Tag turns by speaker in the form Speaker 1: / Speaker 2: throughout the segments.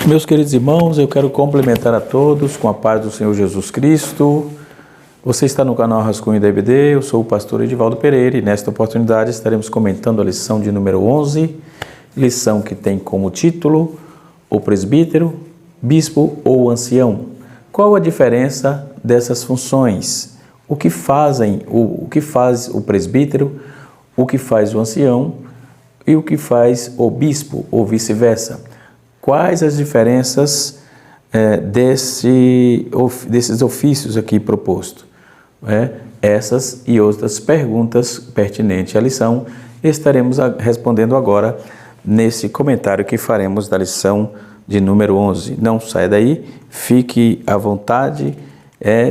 Speaker 1: Meus queridos irmãos, eu quero cumprimentar a todos com a paz do Senhor Jesus Cristo. Você está no canal Rascunho da EBD, eu sou o pastor Edivaldo Pereira e nesta oportunidade estaremos comentando a lição de número 11, lição que tem como título o presbítero, bispo ou ancião. Qual a diferença dessas funções? O que faz o presbítero, o que faz o ancião e o que faz o bispo ou vice-versa? Quais as diferenças desses ofícios aqui propostos? Essas e outras perguntas pertinentes à lição estaremos respondendo agora nesse comentário que faremos da lição de número 11. Não saia daí, fique à vontade.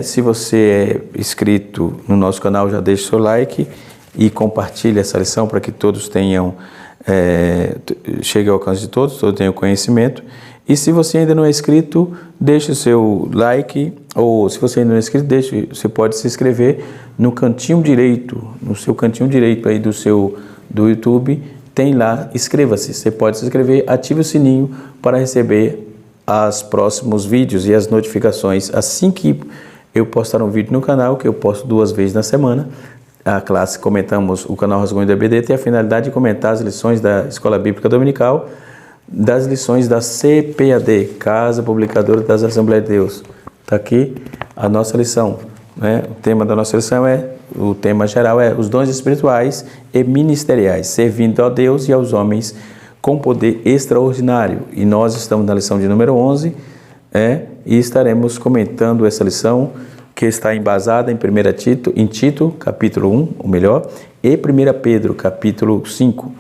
Speaker 1: Se você é inscrito no nosso canal, já deixe seu like e compartilhe essa lição para que todos tenham chegue ao alcance de todos tenham conhecimento. E se você ainda não é inscrito, deixe o seu like, ou se você ainda não é inscrito, você pode se inscrever no cantinho direito, no seu cantinho direito aí do YouTube, tem lá, inscreva-se. Você pode se inscrever, ative o sininho para receber os próximos vídeos e as notificações assim que eu postar um vídeo no canal, que eu posto 2 vezes na semana. A classe comentamos, o canal Rascunho da EBD tem a finalidade de comentar as lições da Escola Bíblica Dominical, das lições da CPAD, Casa Publicadora das Assembleias de Deus. Está aqui a nossa lição. O tema da nossa lição o tema geral é os dons espirituais e ministeriais, servindo a Deus e aos homens com poder extraordinário. E nós estamos na lição de número 11, e estaremos comentando essa lição, que está embasada em Tito, capítulo 1, ou melhor, e 1 Pedro, capítulo 5,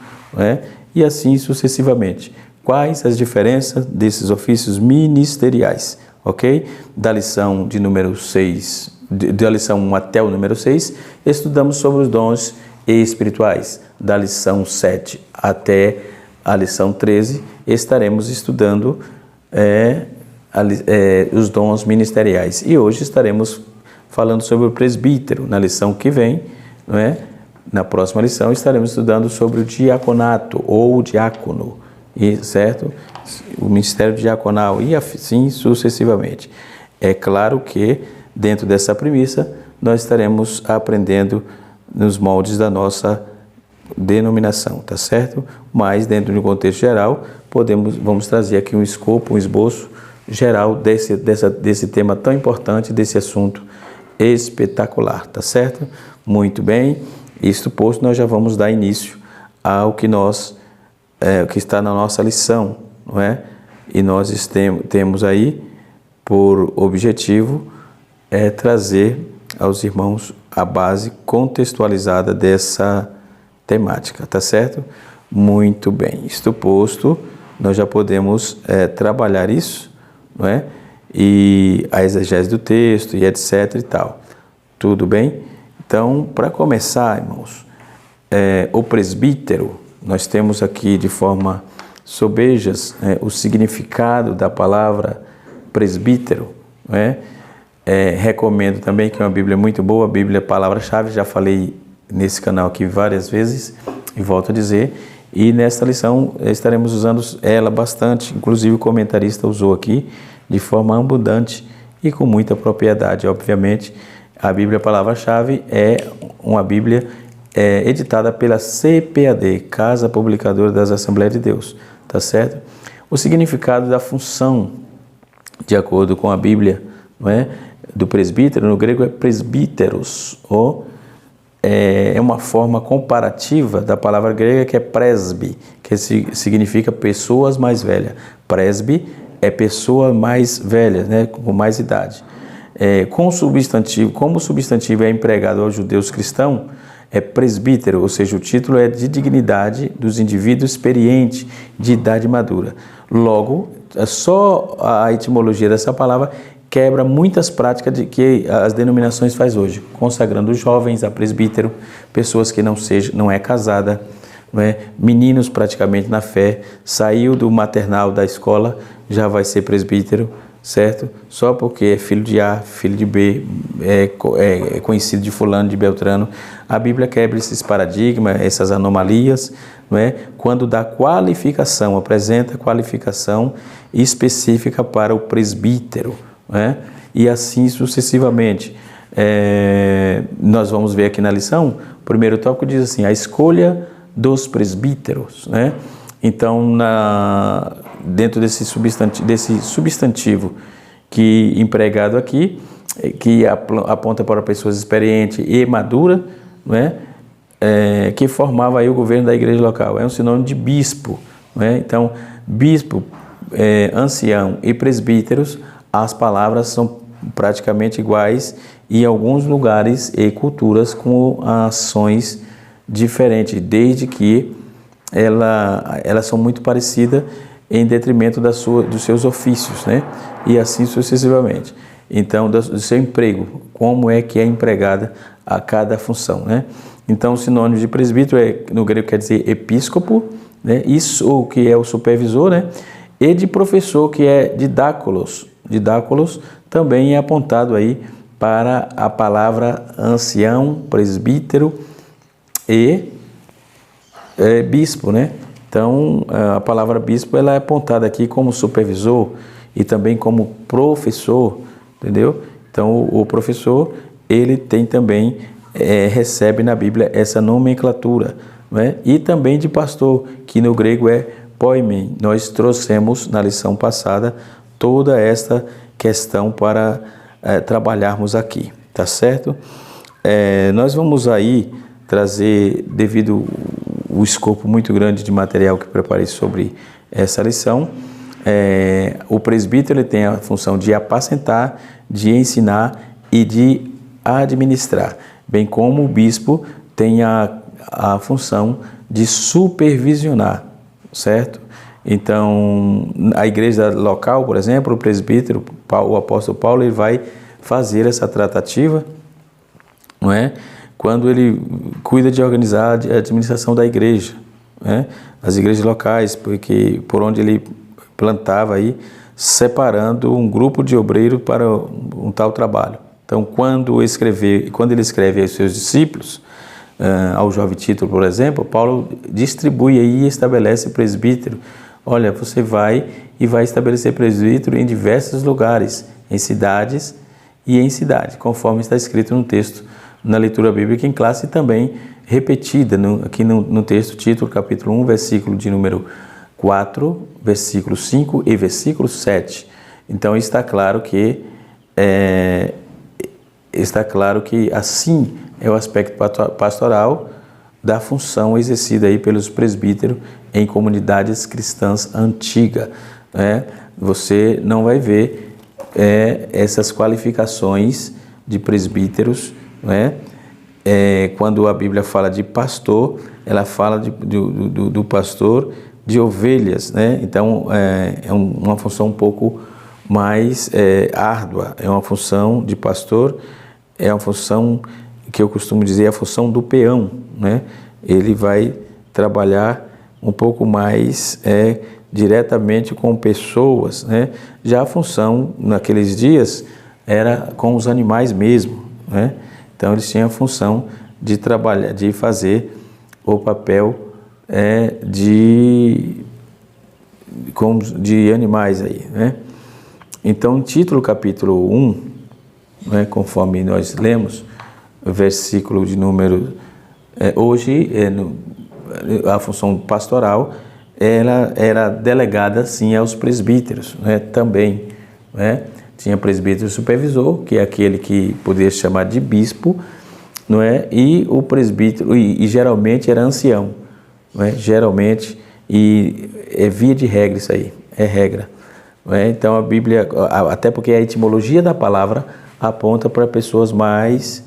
Speaker 1: e assim sucessivamente. Quais as diferenças desses ofícios ministeriais, ok? Da lição de número 6, da lição 1 até o número 6, estudamos sobre os dons espirituais. Da lição 7 até a lição 13, estaremos estudando os dons ministeriais. E hoje estaremos falando sobre o presbítero. Na lição que vem, na próxima lição, estaremos estudando sobre o diaconato ou o diácono, certo? O ministério diaconal e assim sucessivamente. É claro que dentro dessa premissa nós estaremos aprendendo nos moldes da nossa denominação, tá certo? Mas dentro de um contexto geral, vamos trazer aqui um escopo, um esboço geral desse tema tão importante, desse assunto espetacular, tá certo? Muito bem, isto posto, nós já vamos dar início ao que que está na nossa lição, não é? E nós temos aí por objetivo trazer aos irmãos a base contextualizada dessa temática, tá certo? Muito bem, isto posto, nós já podemos trabalhar isso, não é? E a exegese do texto e etc e tal. Tudo bem? Então, para começar, irmãos, o presbítero, nós temos aqui de forma sobejas o significado da palavra presbítero, não é? Recomendo também que é uma Bíblia muito boa, a Bíblia palavra-chave, já falei nesse canal aqui várias vezes e volto a dizer. E nesta lição estaremos usando ela bastante, inclusive o comentarista usou aqui de forma abundante e com muita propriedade. Obviamente, a Bíblia Palavra-Chave é uma Bíblia editada pela CPAD, Casa Publicadora das Assembleias de Deus, tá certo? O significado da função, de acordo com a Bíblia, do presbítero, no grego é presbíteros, é uma forma comparativa da palavra grega que é presby, que significa pessoas mais velhas. Presby é pessoa mais velha, com mais idade. Como o substantivo é empregado aos judeus cristãos, é presbítero, ou seja, o título é de dignidade dos indivíduos experientes de idade madura. Logo, só a etimologia dessa palavra quebra muitas práticas que as denominações faz hoje, consagrando jovens a presbítero, pessoas que não é casada, meninos praticamente na fé, saiu do maternal da escola, já vai ser presbítero, certo? Só porque é filho de A, filho de B, é conhecido de fulano, de Beltrano. A Bíblia quebra esses paradigmas, essas anomalias, não é? Quando dá qualificação, apresenta qualificação específica para o presbítero, né? E assim sucessivamente. Nós vamos ver aqui na lição, o primeiro tópico diz assim, a escolha dos presbíteros, né? Então, dentro desse substantivo que empregado aqui, que aponta para pessoas experientes e maduras, né? Que formava aí o governo da igreja local. É um sinônimo de bispo, né? Então, bispo, ancião e presbíteros, as palavras são praticamente iguais e em alguns lugares e culturas com ações diferentes, desde que elas são muito parecidas em detrimento dos seus ofícios, né? E assim sucessivamente. Então, do seu emprego, como é que é empregada a cada função, né? Então, o sinônimo de presbítero no grego quer dizer episcopo, né? Isso, o que é o supervisor, né? E de professor, que é didácolos. Didácolos também é apontado aí para a palavra ancião, presbítero e bispo, né? Então, a palavra bispo ela é apontada aqui como supervisor e também como professor, entendeu? Então, o professor, ele tem também, recebe na Bíblia essa nomenclatura, né? E também de pastor, que no grego é poimen. Nós trouxemos na lição passada toda esta questão para trabalharmos aqui, tá certo? Nós vamos aí trazer, devido o escopo muito grande de material que preparei sobre essa lição, o presbítero ele tem a função de apacentar, de ensinar e de administrar, bem como o bispo tem a função de supervisionar, certo? Então, a igreja local, por exemplo, o presbítero, o apóstolo Paulo, ele vai fazer essa tratativa, não é? Quando ele cuida de organizar a administração da igreja, né? As igrejas locais, porque por onde ele plantava aí, separando um grupo de obreiros para um tal trabalho. Então, quando ele escreve aos seus discípulos, ao jovem Tito, por exemplo, Paulo distribui aí e estabelece presbítero. Olha, você vai estabelecer presbítero em diversos lugares, em cidades e em cidade, conforme está escrito no texto, na leitura bíblica em classe, e também repetida aqui no texto, Tito, capítulo 1, versículo de número 4, versículo 5 e versículo 7. Então, está claro que assim é o aspecto pastoral da função exercida aí pelos presbíteros em comunidades cristãs antigas, né? Você não vai ver essas qualificações de presbíteros, né? Quando a Bíblia fala de pastor, ela fala do pastor de ovelhas, né? Então, uma função um pouco mais árdua, é uma função de pastor, é uma função que eu costumo dizer, a função do peão, né? Ele vai trabalhar um pouco mais diretamente com pessoas, né? Já a função, naqueles dias, era com os animais mesmo, né? Então, eles tinham a função de trabalhar, de fazer o papel de animais aí, né? Então, título capítulo 1, né, conforme nós lemos, versículo de número... hoje, a função pastoral, ela era delegada, sim, aos presbíteros, né, também, né? Tinha presbítero supervisor, que é aquele que poderia se chamar de bispo, não é? E o presbítero, e geralmente era ancião, não é? Geralmente, e é via de regra isso aí, é regra. Não é? Então a Bíblia, até porque a etimologia da palavra aponta para pessoas mais,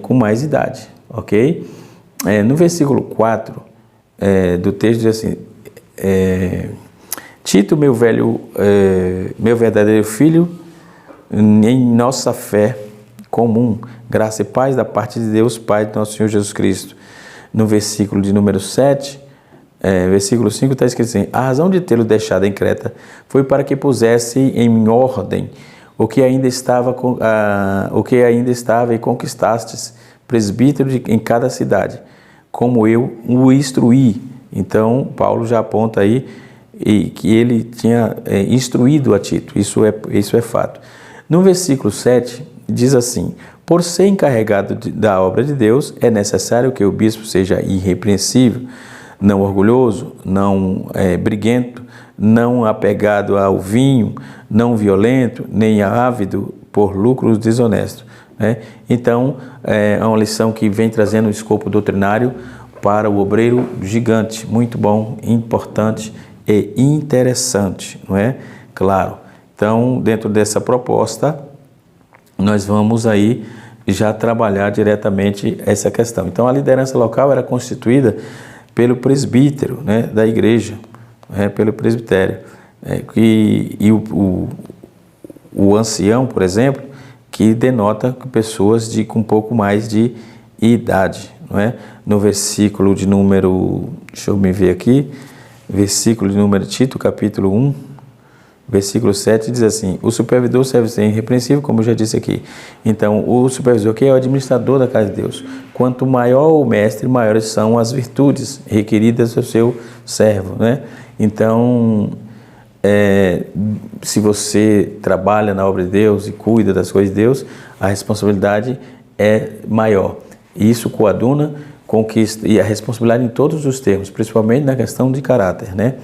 Speaker 1: com mais idade, ok? No versículo 4 do texto diz assim, Tito, meu verdadeiro filho, em nossa fé comum, graça e paz da parte de Deus, Pai de nosso Senhor Jesus Cristo. No versículo de número 7, versículo 5, está escrito assim, a razão de tê-lo deixado em Creta foi para que pusesse em ordem o que ainda estava e conquistastes presbítero em cada cidade, como eu o instruí. Então, Paulo já aponta aí e que ele tinha instruído a Tito. Isso é fato. No versículo 7 diz assim: por ser encarregado da obra de Deus, é necessário que o bispo seja irrepreensível, não orgulhoso, não briguento, não apegado ao vinho, não violento, nem ávido por lucros desonestos. Então, é uma lição que vem trazendo um escopo doutrinário para o obreiro gigante, muito bom, importante e interessante, não é? Claro. Então, dentro dessa proposta, nós vamos aí já trabalhar diretamente essa questão. Então, a liderança local era constituída pelo presbítero, né, da igreja, pelo presbitério. E o ancião, por exemplo, que denota pessoas com um pouco mais de idade, não é? No versículo de número, deixa eu me ver aqui, versículo de número Tito, capítulo 1, versículo 7, diz assim: o supervisor deve ser irrepreensível, como eu já disse aqui. Então, o supervisor, que é o administrador da casa de Deus, quanto maior o mestre, maiores são as virtudes requeridas do seu servo, né? Então, se você trabalha na obra de Deus e cuida das coisas de Deus, a responsabilidade é maior. Isso coaduna e a responsabilidade em todos os termos, principalmente na questão de caráter, né?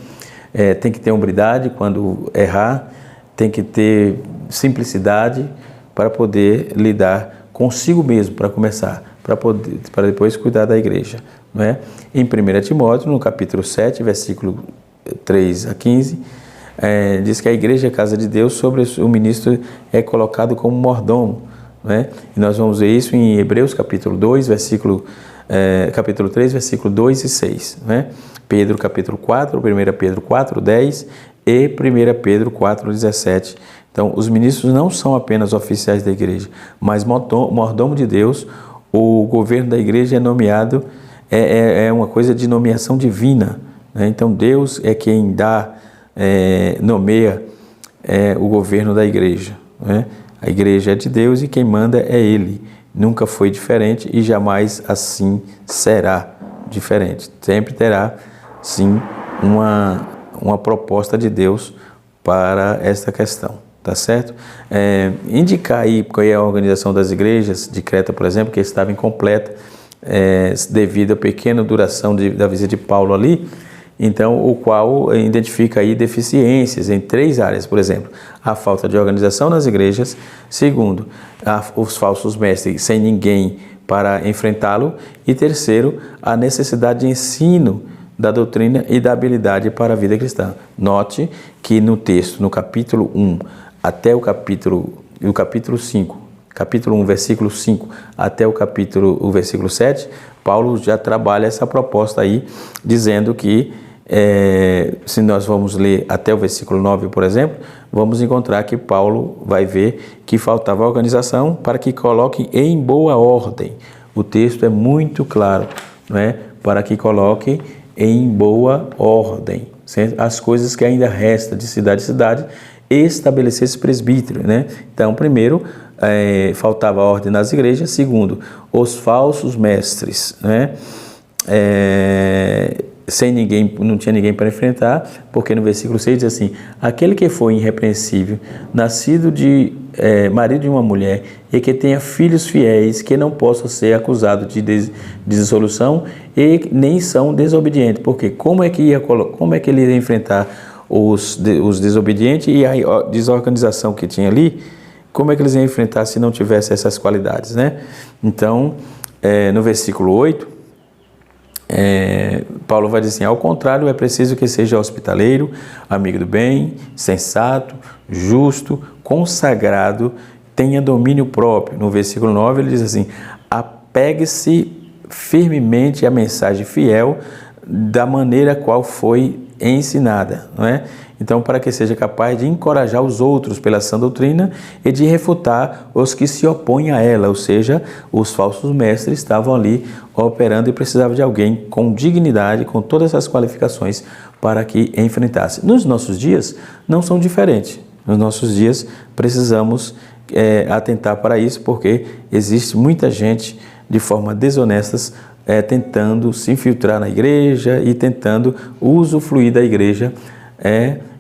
Speaker 1: Tem que ter hombridade quando errar, tem que ter simplicidade para poder lidar consigo mesmo, para começar, para depois cuidar da igreja, não é? Em 1 Timóteo, no capítulo 7, versículo 3 a 15, diz que a igreja é a casa de Deus, sobre o ministro é colocado como mordomo, né? E nós vamos ver isso em Hebreus capítulo 2, capítulo 3, versículo 2 e 6, né? Pedro capítulo 4, 1 Pedro 4, 10 e 1 Pedro 4, 17. Então, os ministros não são apenas oficiais da igreja, mas mordomo de Deus. O governo da igreja é nomeado, é uma coisa de nomeação divina, né? Então, Deus é quem nomeia o governo da igreja, né? A igreja é de Deus e quem manda é Ele. Nunca foi diferente e jamais assim será diferente. Sempre terá, sim, uma proposta de Deus para esta questão, tá certo? Indicar aí qual é a organização das igrejas de Creta, por exemplo, que estava incompleta devido à pequena duração da visita de Paulo ali. Então, o qual identifica aí deficiências em 3 áreas, por exemplo, a falta de organização nas igrejas, segundo, os falsos mestres sem ninguém para enfrentá-lo, e terceiro, a necessidade de ensino da doutrina e da habilidade para a vida cristã. Note que no texto, no capítulo 1 até o capítulo 5, capítulo 1, versículo 5 até o versículo 7, Paulo já trabalha essa proposta aí, dizendo que se nós vamos ler até o versículo 9, por exemplo, vamos encontrar que Paulo vai ver que faltava organização para que coloque em boa ordem. O texto é muito claro, não é? Para que coloque em boa ordem, certo? As coisas que ainda resta de cidade em cidade, estabelecer esse presbítero, né? Então, primeiro, faltava ordem nas igrejas. Segundo, os falsos mestres, né? Não tinha ninguém para enfrentar, porque no versículo 6 diz assim: aquele que for irrepreensível, nascido de marido de uma mulher, e que tenha filhos fiéis, que não possam ser acusados de dissolução e nem são desobedientes. Porque como é que ele ia enfrentar os desobedientes e a desorganização que tinha ali? Como é que eles iam enfrentar se não tivesse essas qualidades, né? Então, no versículo 8, Paulo vai dizer assim: ao contrário, é preciso que seja hospitaleiro, amigo do bem, sensato, justo, consagrado, tenha domínio próprio. No versículo 9 ele diz assim: apegue-se firmemente à mensagem fiel da maneira qual foi ensinada, não é? Então, para que seja capaz de encorajar os outros pela sã doutrina e de refutar os que se opõem a ela, ou seja, os falsos mestres estavam ali operando e precisavam de alguém com dignidade, com todas as qualificações para que enfrentasse. Nos nossos dias não são diferentes. Nos nossos dias precisamos atentar para isso, porque existe muita gente de forma desonesta tentando se infiltrar na igreja e tentando usufruir da igreja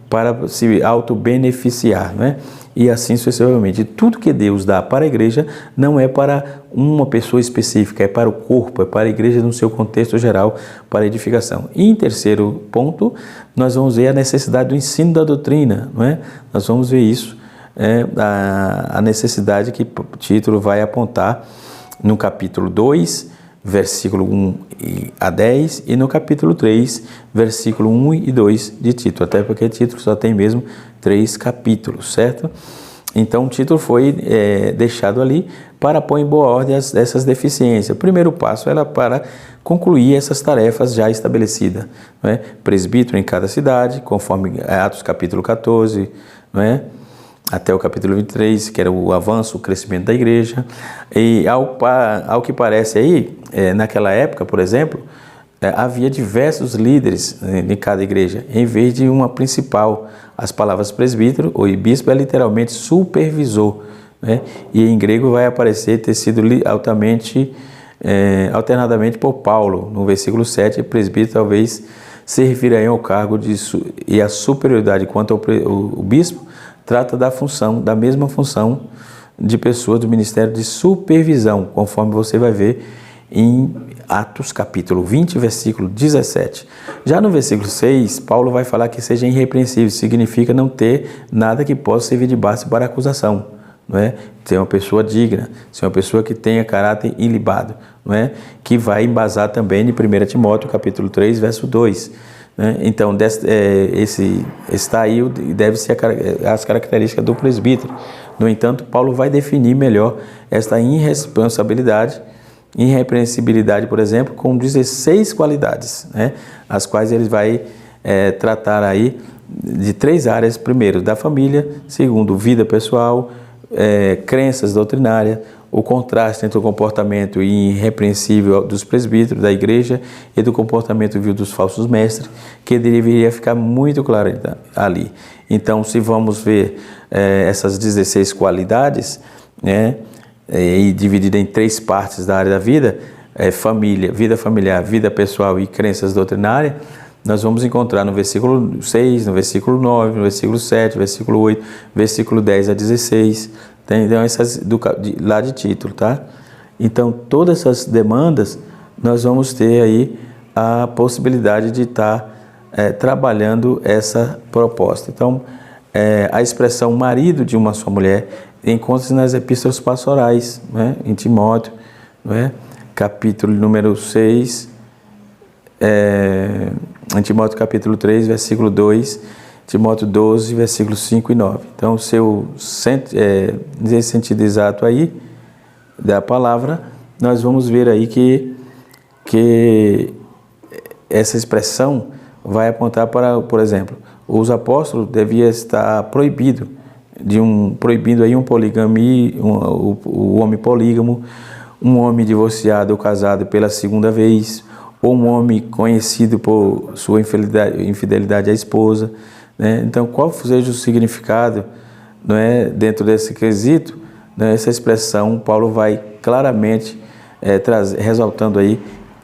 Speaker 1: para se auto-beneficiar, né? E assim sucessivamente. Tudo que Deus dá para a igreja não é para uma pessoa específica, é para o corpo, é para a igreja no seu contexto geral, para a edificação. E em terceiro ponto, nós vamos ver a necessidade do ensino da doutrina, não é? Nós vamos ver isso, a necessidade que o título vai apontar no capítulo 2, versículo 1 a 10, e no capítulo 3, versículo 1 e 2 de Tito, até porque Tito só tem mesmo 3 capítulos, certo? Então o título foi deixado ali para pôr em boa ordem essas deficiências. O primeiro passo era para concluir essas tarefas já estabelecidas, não é? Presbítero em cada cidade, conforme Atos capítulo 14, não é? Até o capítulo 23, que era o avanço, o crescimento da igreja. E ao que parece aí, naquela época, por exemplo, havia diversos líderes em cada igreja, em vez de uma principal. As palavras presbítero ou bispo é literalmente supervisor, né? E em grego vai aparecer ter sido alternadamente por Paulo. No versículo 7, presbítero talvez se refira aí ao cargo e a superioridade quanto ao bispo, trata da mesma função de pessoas do ministério de supervisão, conforme você vai ver em Atos capítulo 20, versículo 17. Já no versículo 6, Paulo vai falar que seja irrepreensível, significa não ter nada que possa servir de base para acusação, não é? Ser uma pessoa digna, ser uma pessoa que tenha caráter ilibado, não é? Que vai embasar também em 1 Timóteo capítulo 3, verso 2. Então, está aí deve ser as características do presbítero. No entanto, Paulo vai definir melhor esta irrepreensibilidade, por exemplo, com 16 qualidades, né? As quais ele vai tratar aí de 3 áreas. Primeiro, da família. Segundo, vida pessoal, crenças doutrinárias, o contraste entre o comportamento irrepreensível dos presbíteros da igreja e do comportamento vil dos falsos mestres, que deveria ficar muito claro ali. Então, se vamos ver essas 16 qualidades, né, e dividida em 3 partes da área da vida, família, vida familiar, vida pessoal e crenças doutrinárias, nós vamos encontrar no versículo 6, no versículo 9, no versículo 7, versículo 8, versículo 10 a 16, então essas lá de título, tá? Então, todas essas demandas, nós vamos ter aí a possibilidade de estar trabalhando essa proposta. Então, a expressão marido de uma só mulher encontra-se nas epístolas pastorais, né? Em Timóteo, né? Capítulo número 6, em Timóteo capítulo 3, versículo 2, Timóteo 12, versículos 5 e 9. Então, nesse sentido exato aí da palavra, nós vamos ver aí que essa expressão vai apontar para, por exemplo, os apóstolos deviam estar proibindo aí poligamia, o homem polígamo, um homem divorciado ou casado pela segunda vez, ou um homem conhecido por sua infidelidade à esposa, né? Então, qual seja o significado, não é, dentro desse quesito, né, essa expressão, Paulo vai claramente ressaltando aí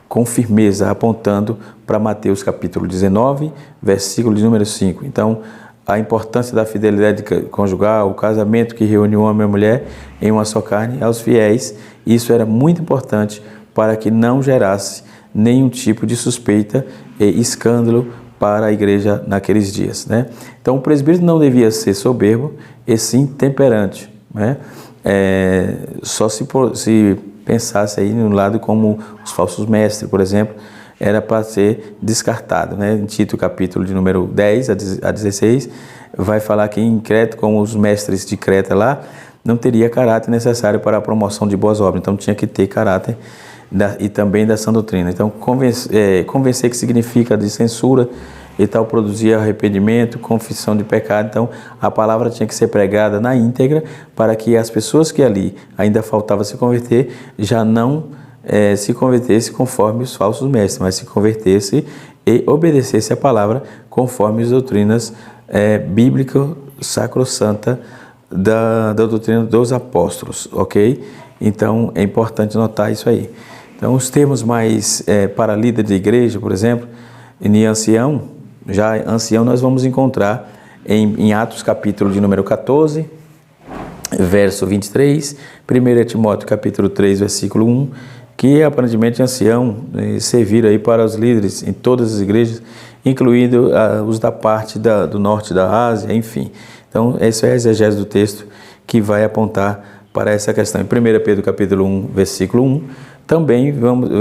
Speaker 1: com firmeza, apontando para Mateus capítulo 19, versículo de número 5. Então, a importância da fidelidade conjugal, o casamento que reúne o homem e a mulher em uma só carne, aos fiéis, isso era muito importante para que não gerasse nenhum tipo de suspeita e escândalo para a igreja naqueles dias, né? Então, o presbítero não devia ser soberbo, e sim temperante, né? Só se pensasse aí no lado como os falsos mestres, por exemplo, era para ser descartado, né? Em Tito, capítulo de número 10 a 16, vai falar que em Creta, como os mestres de Creta lá, não teria caráter necessário para a promoção de boas obras, então tinha que ter caráter e também da sã doutrina. Então, convencer que significa de censura e tal, produzir arrependimento, confissão de pecado. Então, a palavra tinha que ser pregada na íntegra para que as pessoas que ali ainda faltava se converter, já não se convertesse conforme os falsos mestres, mas se convertesse e obedecesse a palavra conforme as doutrinas bíblicas sacrossanta da doutrina dos apóstolos, ok? Então, é importante notar isso aí. Então, os termos mais para líder de igreja, por exemplo, em ancião, Já ancião nós vamos encontrar em Atos capítulo de número 14, verso 23, 1 Timóteo capítulo 3, versículo 1, que aparentemente ancião servir aí para os líderes em todas as igrejas, incluindo os da parte do norte da Ásia, enfim. Então, essa é a exegese do texto que vai apontar para essa questão. Em 1 Pedro capítulo 1, versículo 1, também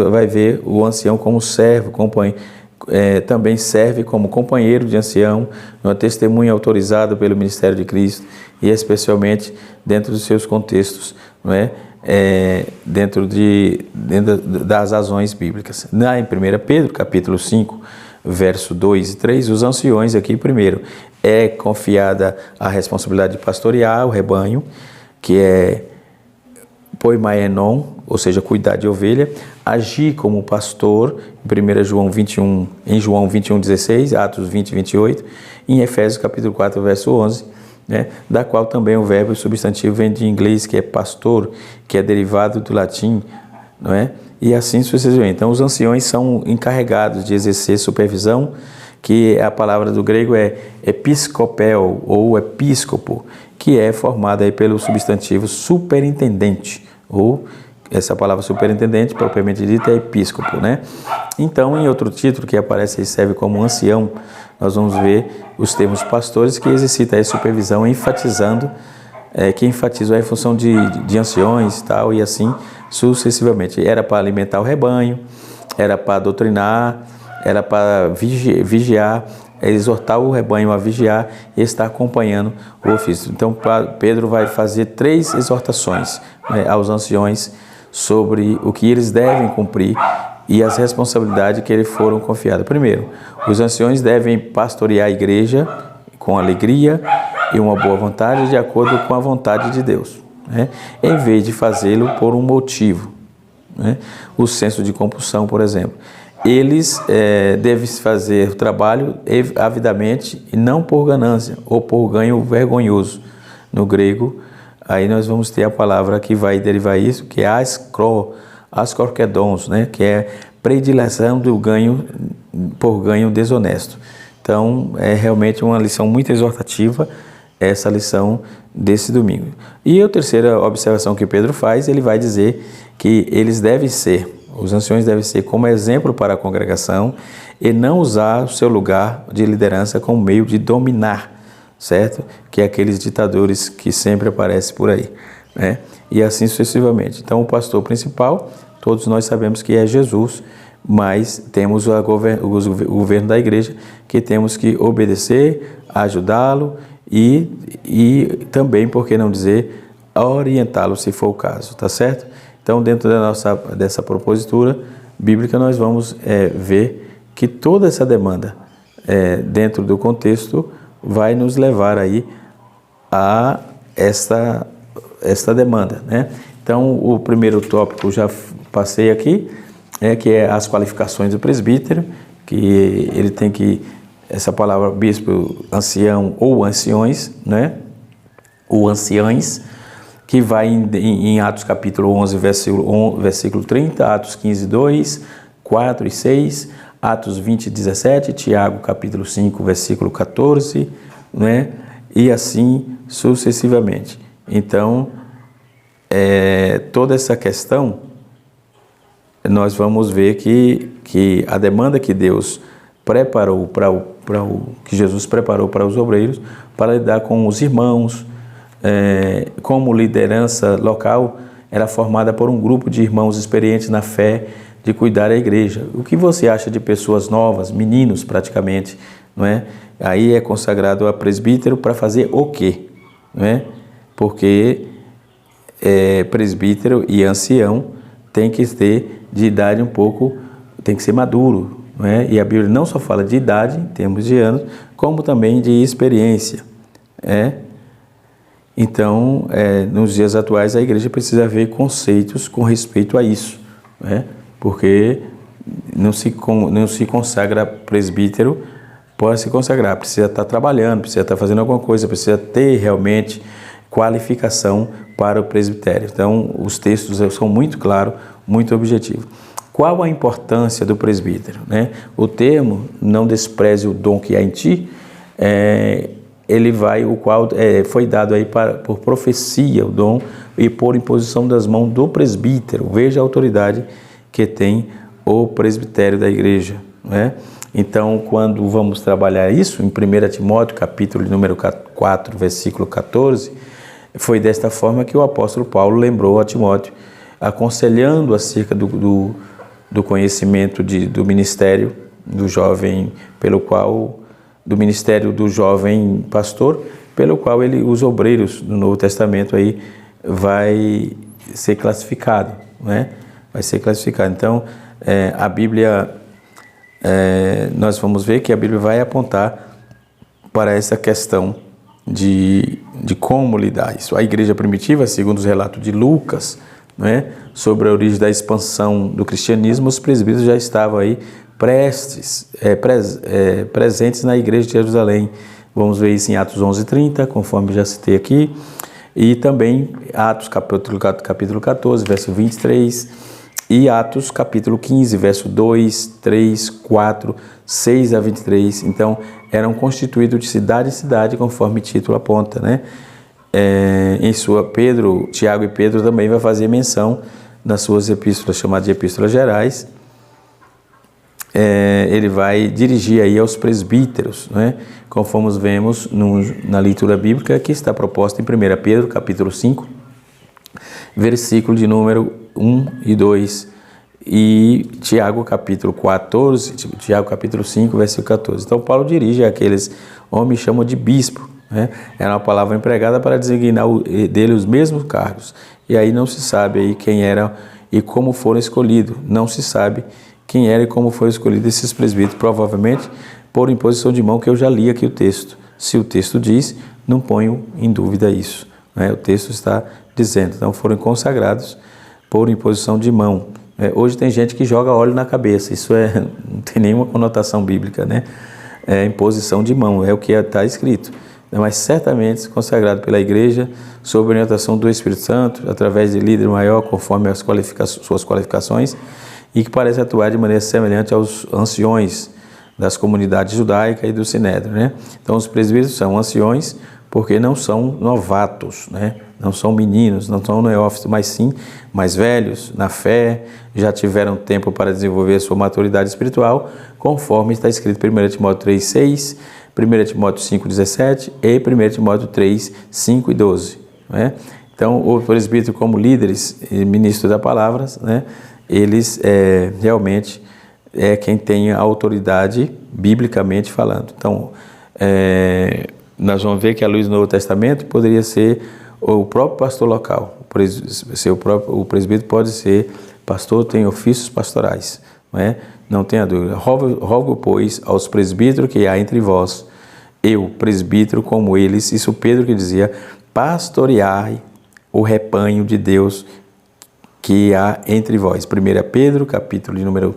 Speaker 1: vai ver o ancião como servo, também serve como companheiro de ancião, uma testemunha autorizada pelo ministério de Cristo, e especialmente dentro dos seus contextos, não é? Dentro das razões bíblicas. Em 1 Pedro capítulo 5, verso 2 e 3, os anciões aqui, primeiro, é confiada a responsabilidade de pastorear o rebanho, que é poimaenon, ou seja, cuidar de ovelha, agir como pastor, em João 21, 16, Atos 20, 28, e em Efésios capítulo 4, verso 11, né, da qual também o verbo substantivo vem de inglês, que é pastor, que é derivado do latim, não é? E assim sucessivamente. Então, os anciões são encarregados de exercer supervisão, que a palavra do grego é episcopel ou episcopo, que é formada aí pelo substantivo superintendente, ou essa palavra superintendente, propriamente dita, é episcopo, né? Então, em outro título que aparece e serve como ancião, nós vamos ver os termos pastores, que exercitam a supervisão, que enfatizam a função de anciões e tal, e assim sucessivamente. Era para alimentar o rebanho, era para doutrinar, era para vigiar, exortar o rebanho a vigiar e estar acompanhando o ofício. Então, Pedro vai fazer 3 exortações, né, aos anciões sobre o que eles devem cumprir e as responsabilidades que eles foram confiadas. Primeiro, os anciões devem pastorear a igreja com alegria e uma boa vontade, de acordo com a vontade de Deus, né, em vez de fazê-lo por um motivo, né, o senso de compulsão, por exemplo. Eles devem fazer o trabalho avidamente e não por ganância ou por ganho vergonhoso. No grego, aí nós vamos ter a palavra que vai derivar isso, que é askorkedons, né, que é predileção do ganho por ganho desonesto. Então, é realmente uma lição muito exortativa, essa lição desse domingo. E a terceira observação que Pedro faz, ele vai dizer que os anciões devem ser como exemplo para a congregação e não usar o seu lugar de liderança como meio de dominar, certo? Que é aqueles ditadores que sempre aparecem por aí, né? E assim sucessivamente. Então, o pastor principal, todos nós sabemos que é Jesus, mas temos o governo da igreja, que temos que obedecer, ajudá-lo e também, por que não dizer, orientá-lo se for o caso, tá certo? Então, dentro dessa propositura bíblica, nós vamos ver que toda essa demanda, dentro do contexto, vai nos levar aí a esta demanda, né? Então, o primeiro tópico já passei aqui, que é as qualificações do presbítero, que ele tem que, essa palavra bispo, ancião ou anciões, né? Ou anciães, que vai em Atos capítulo 11, versículo 30, Atos 15, 2, 4 e 6, Atos 20, 17, Tiago capítulo 5, versículo 14, né? E assim sucessivamente. Então, toda essa questão, nós vamos ver que a demanda que Deus preparou que Jesus preparou para os obreiros, para lidar com os irmãos, como liderança local, era formada por um grupo de irmãos experientes na fé, de cuidar da igreja. O que você acha de pessoas novas, meninos praticamente, não é? Aí é consagrado a presbítero para fazer o quê? Não é? Porque presbítero e ancião tem que ter de idade tem que ser maduro, não é? E a Bíblia não só fala de idade, em termos de anos, como também de experiência, Então, nos dias atuais, a igreja precisa ver conceitos com respeito a isso, porque não se consagra presbítero, pode se consagrar, precisa estar trabalhando, precisa estar fazendo alguma coisa, precisa ter realmente qualificação para o presbitério. Então, os textos são muito claros, muito objetivos. qual a importância do presbítero, né? O termo, não despreze o dom que há em ti, o qual foi dado aí por profecia, o dom, e por imposição das mãos do presbítero. Veja a autoridade que tem o presbitério da igreja, né? Então, quando vamos trabalhar isso, em 1 Timóteo, capítulo número 4, versículo 14, foi desta forma que o apóstolo Paulo lembrou a Timóteo, aconselhando acerca do conhecimento do ministério do jovem, do ministério do jovem pastor, pelo qual os obreiros do Novo Testamento aí vai ser classificado, né? Vai ser classificado. Então, a Bíblia, nós vamos ver que a Bíblia vai apontar para essa questão de como lidar isso. A igreja primitiva, segundo os relatos de Lucas, né, sobre a origem da expansão do cristianismo, os presbíteros já estavam aí presentes na igreja de Jerusalém. Vamos ver isso em Atos 11:30, conforme já citei aqui, e também Atos capítulo 14, verso 23, e Atos capítulo 15, verso 2, 3, 4, 6 a 23. Então, eram constituídos de cidade em cidade, conforme o título aponta, né? Tiago e Pedro também vai fazer menção nas suas epístolas, chamadas de epístolas gerais. Ele vai dirigir aí aos presbíteros, né? Conforme vemos na leitura bíblica que está proposta em 1 Pedro, capítulo 5, versículo de número 1 e 2, e Tiago, capítulo 5, versículo 14. Então, Paulo dirige àqueles homens que chamam de bispo, né? Era uma palavra empregada para designar dele os mesmos cargos. E aí não se sabe aí quem era e como foram escolhidos. Não se sabe quem era e como foi escolhido esses presbíteros, provavelmente por imposição de mão, que eu já li aqui o texto. Se o texto diz, não ponho em dúvida isso, né? O texto está dizendo, então foram consagrados por imposição de mão. Hoje tem gente que joga óleo na cabeça, isso não tem nenhuma conotação bíblica, né? Imposição de mão, é o que está escrito. Mas certamente consagrado pela igreja, sob a orientação do Espírito Santo, através de líder maior, conforme suas qualificações, e que parece atuar de maneira semelhante aos anciões das comunidades judaicas e do Sinédrio, né? Então, os presbíteros são anciões porque não são novatos, né? Não são meninos, não são neófitos, mas sim mais velhos na fé, já tiveram tempo para desenvolver a sua maturidade espiritual, conforme está escrito em 1 Timóteo 3:6, 1 Timóteo 5:17 e 1 Timóteo 3:5 e 12, né? Então, o presbítero, como líderes e ministros da palavra, né, eles realmente quem tem a autoridade biblicamente falando. Então, nós vamos ver que, à luz do Novo Testamento, poderia ser o próprio pastor local. O presbítero pode ser pastor, tem ofícios pastorais, não tenha dúvida. Rogo, pois, aos presbíteros que há entre vós, eu, presbítero, como eles, isso Pedro que dizia, pastoreai o rebanho de Deus que há entre vós. 1 Pedro, capítulo de número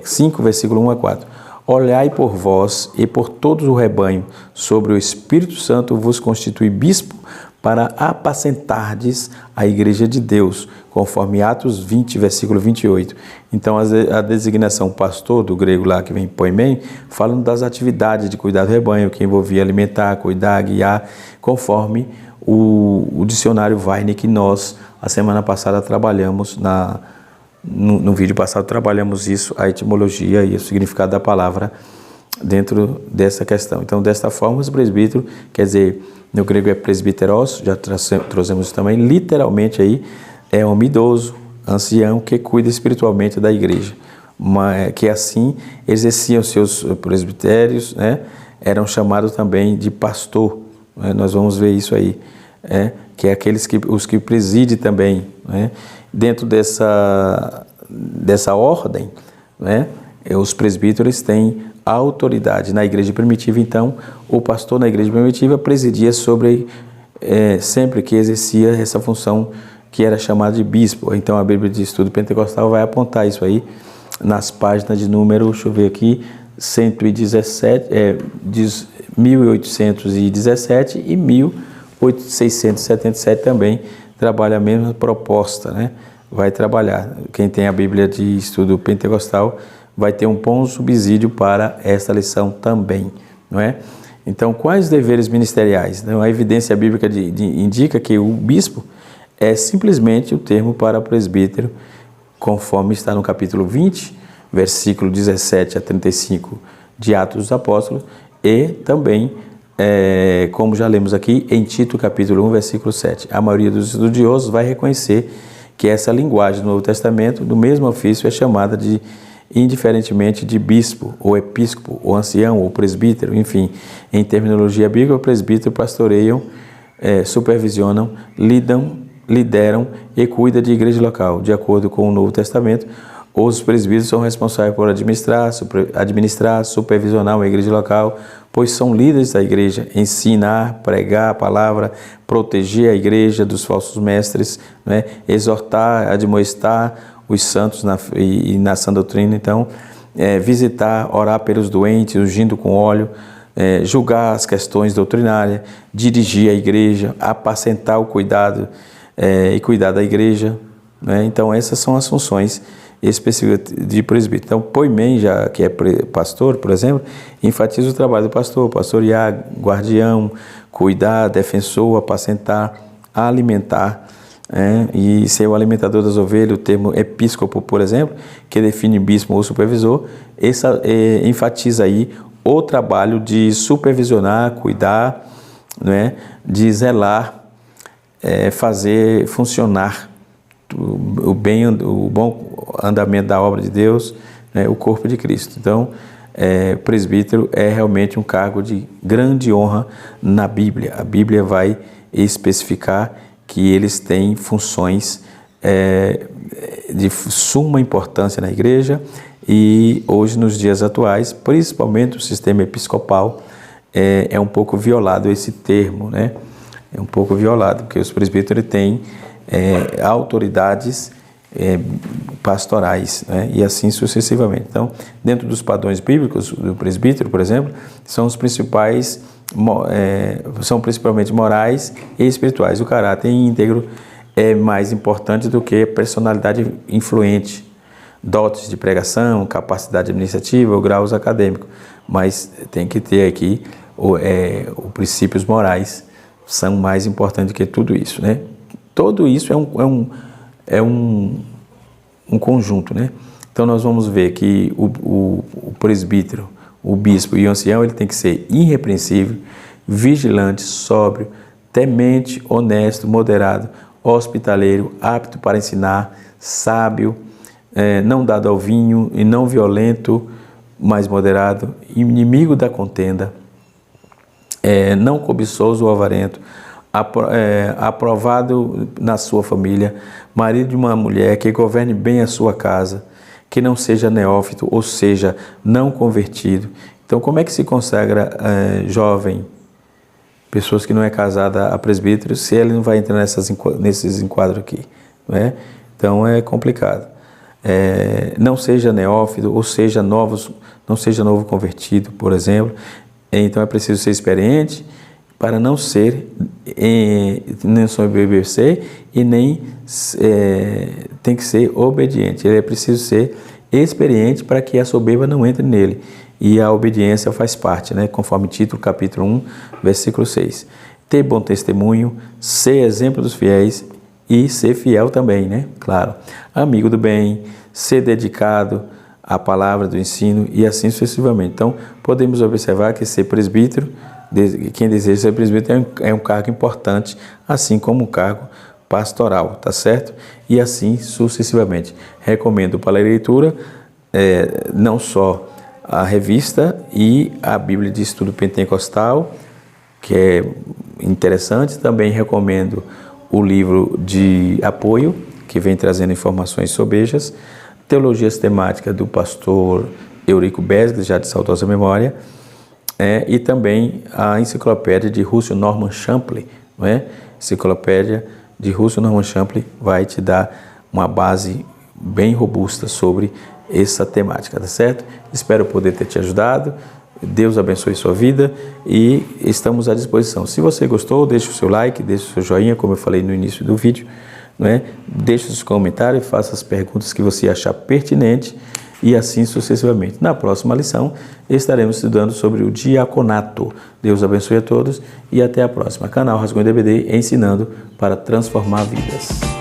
Speaker 1: 5, versículo 1 a 4. Olhai por vós e por todo o rebanho, sobre o Espírito Santo vos constitui bispo para apacentardes a igreja de Deus, conforme Atos 20, versículo 28. Então, a designação pastor, do grego lá que vem poimen, falando das atividades de cuidar do rebanho, que envolvia alimentar, cuidar, guiar, conforme o dicionário Weine que nós, a semana passada, trabalhamos no vídeo passado trabalhamos isso, a etimologia e o significado da palavra dentro dessa questão. Então, desta forma, os presbíteros, quer dizer, no grego é presbíteros, já trouxemos também, literalmente aí, é homem idoso, ancião, que cuida espiritualmente da igreja, que assim exerciam seus presbitérios, né? Eram chamados também de pastor, né? Nós vamos ver isso aí, que é os que presidem também, né? Dentro dessa ordem, né, os presbíteros têm autoridade. Na igreja primitiva, então, o pastor na igreja primitiva presidia sempre que exercia essa função que era chamada de bispo. Então, a Bíblia de Estudo Pentecostal vai apontar isso aí nas páginas de número, deixa eu ver aqui, 1817 e 1677 também, trabalha a mesma proposta, né? vai trabalhar. Quem tem a Bíblia de estudo pentecostal vai ter um bom subsídio para esta lição também, não é? Então, quais deveres ministeriais? Então, a evidência bíblica indica que o bispo é simplesmente o termo para presbítero, conforme está no capítulo 20, versículo 17 a 35 de Atos dos Apóstolos, e também, como já lemos aqui, em Tito capítulo 1, versículo 7. A maioria dos estudiosos vai reconhecer que essa linguagem do Novo Testamento, do mesmo ofício, é chamada de indiferentemente de bispo, ou episcopo, ou ancião, ou presbítero, enfim, em terminologia bíblica, o presbítero pastoreiam, supervisionam, lideram e cuidam de igreja local. De acordo com o Novo Testamento, os presbíteros são responsáveis por administrar, supervisionar uma igreja local, pois são líderes da igreja, ensinar, pregar a palavra, proteger a igreja dos falsos mestres, né? Exortar, admoestar os santos na sã doutrina. Então, visitar, orar pelos doentes, ungindo com óleo, julgar as questões doutrinárias, dirigir a igreja, apacentar o cuidado e cuidar da igreja, né? Então, essas são as funções específicas de presbítero. Então, Poimen, já que é pastor, por exemplo, enfatiza o trabalho do pastor, pastorear, guardião, cuidar, defensor, apacentar, alimentar, e ser o alimentador das ovelhas. O termo episcopo, por exemplo, que define bispo ou supervisor, enfatiza aí o trabalho de supervisionar, cuidar, né, de zelar, fazer funcionar o bom andamento da obra de Deus, né, o corpo de Cristo. Então, presbítero é realmente um cargo de grande honra na Bíblia. A Bíblia vai especificar que eles têm funções de suma importância na igreja, e hoje, nos dias atuais, principalmente o sistema episcopal, é um pouco violado esse termo, né? É um pouco violado, porque os presbíteros têm autoridades pastorais, né? E assim sucessivamente. Então, dentro dos padrões bíblicos do presbítero, por exemplo, são principalmente morais e espirituais. O caráter íntegro é mais importante do que a personalidade influente, dotes de pregação, capacidade administrativa ou graus acadêmicos, mas tem que ter aqui os princípios morais, são mais importantes do que tudo isso, né? Tudo isso é um conjunto, né? Então, nós vamos ver que o presbítero, o bispo e o ancião, ele tem que ser irrepreensível, vigilante, sóbrio, temente, honesto, moderado, hospitaleiro, apto para ensinar, sábio, não dado ao vinho e não violento, mas moderado, inimigo da contenda, não cobiçoso ou avarento, aprovado na sua família, marido de uma mulher que governe bem a sua casa, que não seja neófito, ou seja, não convertido. Então, como é que se consagra jovem, pessoas que não é casada a presbítero, se ele não vai entrar nesses enquadros aqui, não é? Então, é complicado. Não seja neófito, ou seja, não seja novo convertido, por exemplo. Então, é preciso ser experiente para não ser, nem soberbecer e nem tem que ser obediente. Ele é preciso ser experiente para que a soberba não entre nele. E a obediência faz parte, né? Conforme Tito, capítulo 1, versículo 6. Ter bom testemunho, ser exemplo dos fiéis e ser fiel também, né? Claro. Amigo do bem, ser dedicado à palavra do ensino e assim sucessivamente. Então, podemos observar que ser presbítero, quem deseja ser presbítero é um cargo importante, assim como o cargo pastoral, tá certo? E assim sucessivamente. Recomendo para a leitura não só a revista e a Bíblia de Estudo Pentecostal, que é interessante. Também recomendo o livro de apoio, que vem trazendo informações sobejas, Teologia Sistemática do pastor Eurico Besg, já de saudosa memória, e também a enciclopédia de Russell Norman Champlin, não é? Enciclopédia de Russell Norman Champlin vai te dar uma base bem robusta sobre essa temática, tá certo? Espero poder ter te ajudado. Deus abençoe sua vida e estamos à disposição. Se você gostou, deixe o seu like, deixe o seu joinha, como eu falei no início do vídeo, não é? Deixe os comentários, faça as perguntas que você achar pertinente e assim sucessivamente. Na próxima lição estaremos estudando sobre o diaconato. Deus abençoe a todos e até a próxima. Canal Rascunho DVD ensinando para transformar vidas.